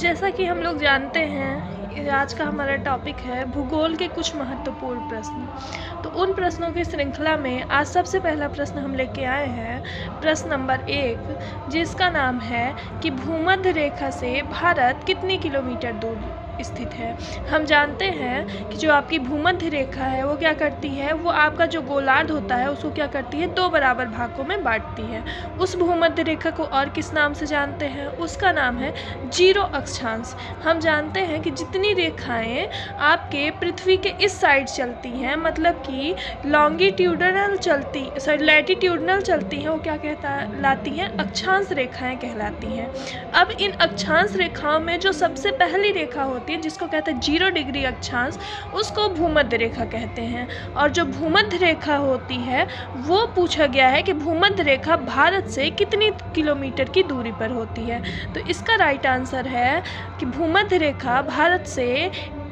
जैसा कि हम लोग जानते हैं, आज का हमारा टॉपिक है भूगोल के कुछ महत्वपूर्ण प्रश्न। तो उन प्रश्नों की श्रृंखला में आज सबसे पहला प्रश्न हम लेके आए हैं, प्रश्न नंबर 1, जिसका नाम है कि भूमध्य रेखा से भारत कितनी किलोमीटर दूर स्थित है। हम जानते हैं कि जो आपकी भूमध्य रेखा है वो क्या करती है, वो आपका जो गोलार्ध होता है उसको क्या करती है, 2 बराबर भागों में बांटती है। उस भूमध्य रेखा को और किस नाम से जानते हैं, उसका नाम है जीरो अक्षांश। हम जानते हैं कि जितनी रेखाएं आपके पृथ्वी के इस साइड चलती हैं, मतलब कि लॉन्गिट्यूडनल चलती लैटिट्यूडनल चलती हैं, वो क्या कहलाती हैं, अक्षांश रेखाएं कहलाती हैं। अब इन अक्षांश रेखाओं में जो सबसे पहली रेखा होती है जिसको कहते हैं 0 डिग्री अक्षांश, उसको भूमध्य रेखा कहते हैं। और जो भूमध्य रेखा होती है वो पूछा गया है कि भूमध्य रेखा भारत से कितनी किलोमीटर की दूरी पर होती है। तो इसका राइट आंसर है कि भूमध्य रेखा भारत से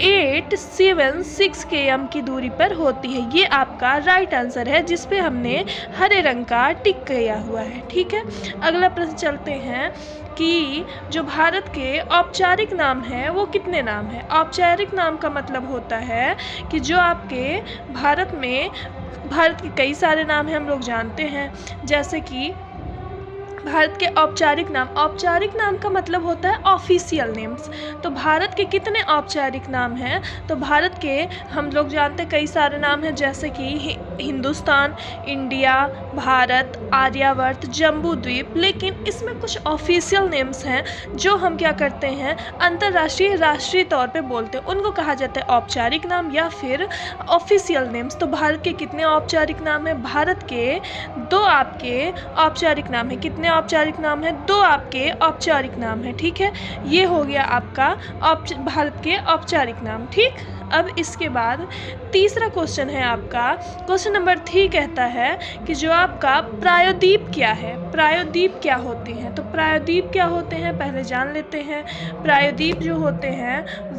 876 km की दूरी पर होती है। ये आपका राइट आंसर है जिस पे हमने हरे रंग का टिक किया हुआ है। ठीक है, अगला प्रश्न चलते हैं कि जो भारत के औपचारिक नाम है वो कितने नाम है। औपचारिक नाम का मतलब होता है कि जो आपके भारत के कई सारे नाम हैं, हम लोग जानते हैं, जैसे कि भारत के औपचारिक नाम का मतलब होता है ऑफिशियल नेम्स। तो भारत के कितने औपचारिक नाम हैं, तो भारत के हम लोग जानते कई सारे नाम हैं, जैसे कि हिंदुस्तान, इंडिया, भारत, आर्यावर्त, जम्बू द्वीप। लेकिन इसमें कुछ ऑफिशियल नेम्स हैं जो हम क्या करते हैं, अंतर्राष्ट्रीय राष्ट्रीय तौर पे बोलते हैं, उनको कहा जाता है औपचारिक नाम या फिर ऑफिशियल नेम्स। तो भारत के कितने औपचारिक नाम हैं, भारत के 2 आपके औपचारिक नाम हैं। कितने औपचारिक नाम है, 2 आपके औपचारिक नाम है। ठीक है, ये हो गया आपका भारत के औपचारिक नाम। ठीक, अब इसके बाद तीसरा क्वेश्चन है आपका, क्वेश्चन नंबर 3 कहता है कि जो आपका प्रायद्वीप क्या है, प्रायद्वीप क्या होते हैं। तो प्रायद्वीप क्या होते हैं पहले जान लेते हैं। प्रायद्वीप जो होते हैं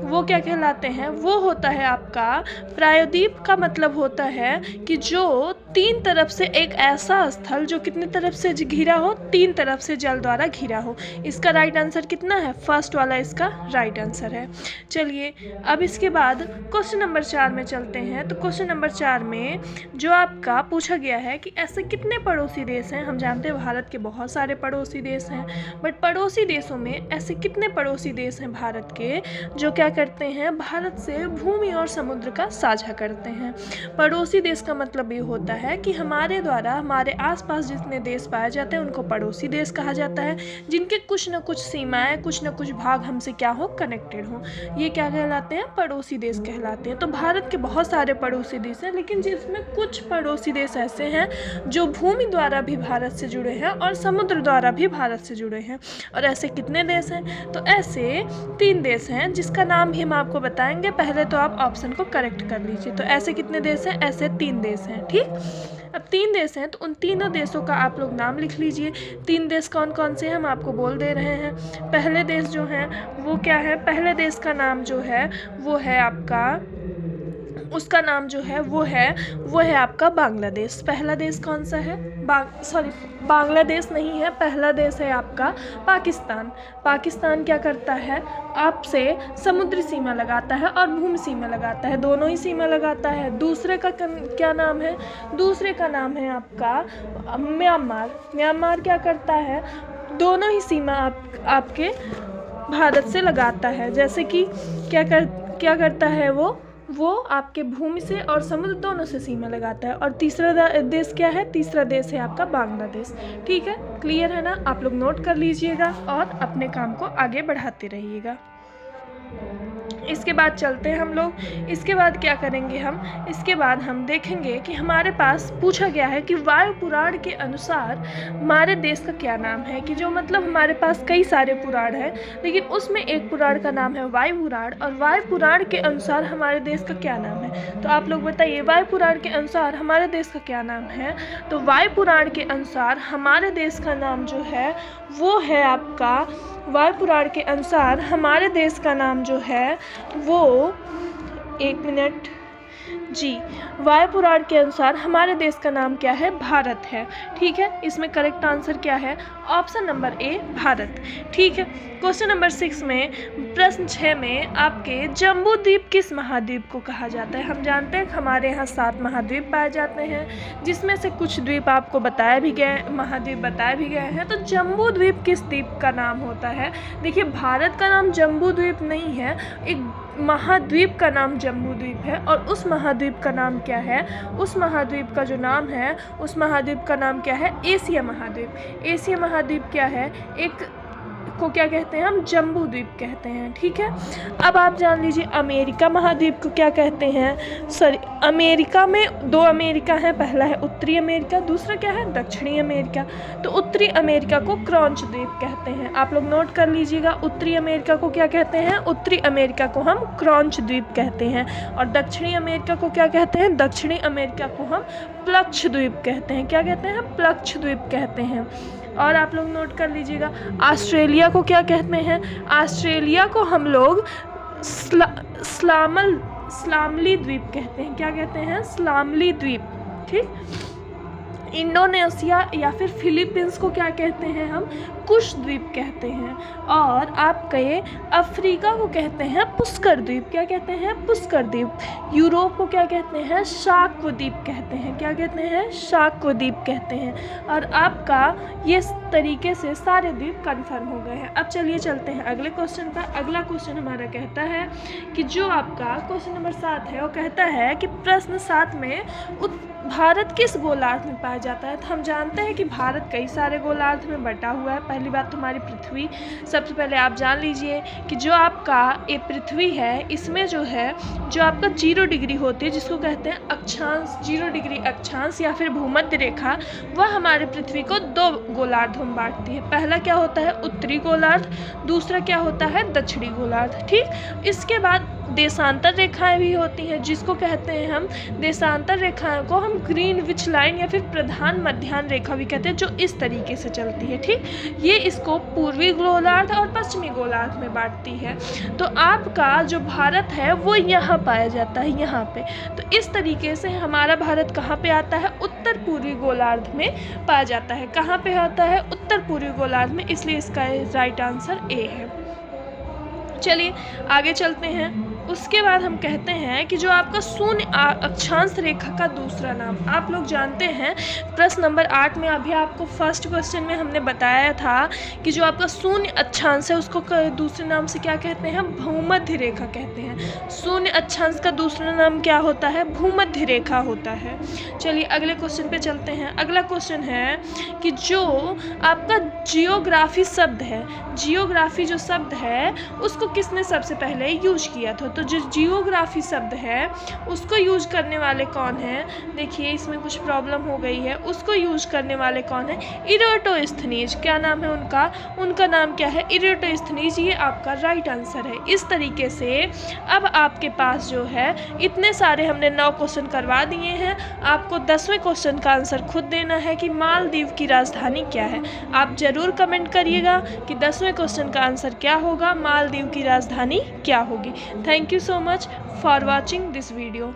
वो क्या कहलाते हैं, वो होता है आपका, प्रायद्वीप का मतलब होता है कि जो 3 तरफ से एक ऐसा स्थल जो कितनी तरफ से घिरा हो, 3 तरफ से जल द्वारा घिरा हो। इसका राइट आंसर कितना है, फर्स्ट वाला इसका राइट आंसर है। चलिए अब इसके बाद क्वेश्चन नंबर 4 में चलते हैं। तो क्वेश्चन नंबर 4 में जो आपका पूछा गया है कि ऐसे कितने पड़ोसी देश हैं। हम जानते हैं भारत के बहुत सारे पड़ोसी देश हैं, बट पड़ोसी देशों में ऐसे कितने पड़ोसी देश हैं भारत के जो क्या करते हैं, भारत से भूमि और समुद्र का साझा करते हैं। पड़ोसी देश का मतलब ये होता है कि हमारे द्वारा हमारे आसपास जितने देश पाए जाते हैं उनको पड़ोसी देश कहा जाता है, जिनके कुछ न कुछ सीमाएं, कुछ न कुछ भाग हमसे क्या हो, कनेक्टेड हो। ये क्या कहलाते हैं, पड़ोसी देश कहलाते हैं। तो भारत के बहुत सारे पड़ोसी देश हैं, लेकिन जिसमें कुछ पड़ोसी देश ऐसे हैं जो भूमि द्वारा भी भारत से जुड़े हैं और समुद्र द्वारा भी भारत से जुड़े हैं। और ऐसे कितने देश हैं, तो ऐसे 3 देश हैं जिसका नाम भी हम आपको बताएंगे। पहले तो आप ऑप्शन को करेक्ट कर लीजिए। तो ऐसे कितने देश हैं, ऐसे 3 देश हैं। ठीक, अब 3 देश हैं तो उन तीनों देशों का आप लोग नाम लिख लीजिए। 3 देश कौन कौन से हैं हम आपको बोल दे रहे हैं। पहले देश जो है वो क्या है, पहले देश का नाम जो है वो है आपका, उसका नाम जो है वो है आपका बांग्लादेश। पहला देश कौन सा है, बांग्लादेश नहीं है, पहला देश है आपका पाकिस्तान। पाकिस्तान क्या करता है, आपसे समुद्री सीमा लगाता है और भूमि सीमा लगाता है, दोनों ही सीमा लगाता है। दूसरे का क्या नाम है, दूसरे का नाम है आपका म्यांमार। म्यांमार क्या करता है, दोनों ही सीमा आपके भारत से लगाता है। जैसे कि क्या करता है वो आपके भूमि से और समुद्र दोनों से सीमा लगाता है। और तीसरा देश क्या है, तीसरा देश है आपका बांग्लादेश। ठीक है, क्लियर है ना, आप लोग नोट कर लीजिएगा और अपने काम को आगे बढ़ाते रहिएगा। इसके बाद चलते हैं हम लोग, इसके बाद क्या करेंगे हम, इसके बाद हम देखेंगे कि हमारे पास पूछा गया है कि वायु पुराण के अनुसार हमारे देश का क्या नाम है। कि जो मतलब हमारे पास कई सारे पुराण हैं, लेकिन उसमें एक पुराण का नाम है वायु पुराण, और वायु पुराण के अनुसार हमारे देश का क्या नाम है। तो आप लोग बताइए, वायु पुराण के अनुसार हमारे देश का क्या नाम है। तो वायु पुराण के अनुसार हमारे देश का नाम जो है वो है आपका, वायु पुराण के अनुसार हमारे देश का नाम जो है वो, 1 मिनट, जी, वायु पुराण के अनुसार हमारे देश का नाम क्या है? भारत है। ठीक है, इसमें करेक्ट आंसर क्या है? Option number A Bharat. ठीक है, क्वेश्चन नंबर 6 में प्रश्न 6 में आपके जम्बू द्वीप किस महाद्वीप को कहा जाता है? हम जानते हैं कि हमारे यहाँ 7 महाद्वीप पाए जाते हैं, जिसमें से कुछ द्वीप आपको महाद्वीप बताए भी गए हैं। तो जम्बू द्वीप किस द्वीप का नाम होता है? देखिए, भारत का नाम जम्बू द्वीप नहीं है, एक महाद्वीप का नाम जम्बू द्वीप है। और उस महाद्वीप का नाम क्या है? उस महाद्वीप का जो नाम है, उस महाद्वीप का नाम क्या है? एशिया महाद्वीप। एशिया महाद्वीप क्या है? एक को क्या कहते हैं हम? जम्बू द्वीप कहते हैं। ठीक है, अब आप जान लीजिए अमेरिका महाद्वीप को क्या कहते हैं? सॉरी, अमेरिका में 2 अमेरिका है, पहला है उत्तरी अमेरिका, दूसरा क्या है? दक्षिणी अमेरिका। तो उत्तरी अमेरिका को क्रॉन्च द्वीप कहते हैं। आप लोग नोट कर लीजिएगा, उत्तरी अमेरिका को क्या कहते हैं? उत्तरी अमेरिका को हम क्रॉन्च द्वीप कहते हैं। और दक्षिणी अमेरिका को क्या कहते हैं? दक्षिणी अमेरिका को हम प्लक्ष द्वीप कहते हैं। क्या कहते हैं? हम प्लक्ष द्वीप कहते हैं। और आप लोग नोट कर लीजिएगा, ऑस्ट्रेलिया को क्या कहते हैं? ऑस्ट्रेलिया को हम लोग स्लामली द्वीप कहते हैं। क्या कहते हैं? स्लामली द्वीप। ठीक, इंडोनेशिया या फिर फिलीपींस को क्या कहते हैं हम? कुश द्वीप कहते हैं। और आपके अफ्रीका को कहते हैं पुष्कर द्वीप। क्या कहते हैं? पुष्कर द्वीप। यूरोप को क्या कहते हैं? शाक्व द्वीप कहते हैं। क्या कहते हैं? शाक्व द्वीप कहते हैं। और आपका ये तरीके से सारे द्वीप कंफर्म हो गए हैं। अब चलिए चलते हैं अगले क्वेश्चन पर। अगला क्वेश्चन हमारा कहता है कि जो आपका क्वेश्चन नंबर 7 है, वो कहता है कि प्रश्न 7 में भारत किस गोलार्ध में पाया जाता है? तो हम जानते हैं कि भारत कई सारे गोलार्ध में बटा हुआ है। पहली बात तो हमारी पृथ्वी, सबसे पहले आप जान लीजिए कि जो आपका ये पृथ्वी है, इसमें जो है जो आपका 0 डिग्री होती है, जिसको कहते हैं अक्षांश, 0 डिग्री अक्षांश या फिर भूमध्य रेखा, वह हमारे पृथ्वी को 2 गोलार्धों में बांटती है। पहला क्या होता है? उत्तरी गोलार्ध, दूसरा क्या होता है? दक्षिणी गोलार्ध। ठीक, इसके बाद देशांतर रेखाएं भी होती हैं, जिसको कहते हैं हम, देशांतर रेखाएं को हम ग्रीनविच लाइन या फिर प्रधान मध्याह्न रेखा भी कहते हैं, जो इस तरीके से चलती है। ठीक, ये इसको पूर्वी गोलार्ध और पश्चिमी गोलार्ध में बांटती है। तो आपका जो भारत है वो यहाँ पाया जाता है, यहाँ पे। तो इस तरीके से हमारा भारत कहाँ पे आता है? उत्तर पूर्वी गोलार्ध में पाया जाता है। कहाँ पे आता है? उत्तर पूर्वी गोलार्ध में, इसलिए इसका राइट आंसर ए है। चलिए आगे चलते हैं। उसके बाद हम कहते हैं कि जो आपका शून्य अक्षांश रेखा का दूसरा नाम, आप लोग जानते हैं प्रश्न नंबर 8 में अभी आपको फर्स्ट क्वेश्चन में हमने बताया था कि जो आपका शून्य अक्षांश है उसको दूसरे नाम से क्या कहते हैं? भूमध्य रेखा कहते हैं। शून्य अक्षांश का दूसरा नाम क्या होता है? भूमध्य रेखा होता है। चलिए अगले क्वेश्चन पे चलते हैं। अगला क्वेश्चन है कि जो आपका जियोग्राफी शब्द है, जियोग्राफी जो शब्द है उसको किसने सबसे पहले यूज किया था? तो जो जियोग्राफी शब्द है उसको यूज करने वाले कौन हैं? देखिए इसमें कुछ प्रॉब्लम हो गई है। उसको यूज करने वाले कौन है? इरेटोस्थनीज। क्या नाम है उनका? उनका नाम क्या है? इरेटोस्थनीज। ये आपका राइट आंसर है। इस तरीके से अब आपके पास जो है इतने सारे हमने 9 क्वेश्चन करवा दिए हैं। आपको 10वें क्वेश्चन का आंसर खुद देना है कि मालदीव की राजधानी क्या है। आप जरूर कमेंट करिएगा कि 10वें क्वेश्चन का आंसर क्या होगा, मालदीव की राजधानी क्या होगी। Thank you so much for watching this video.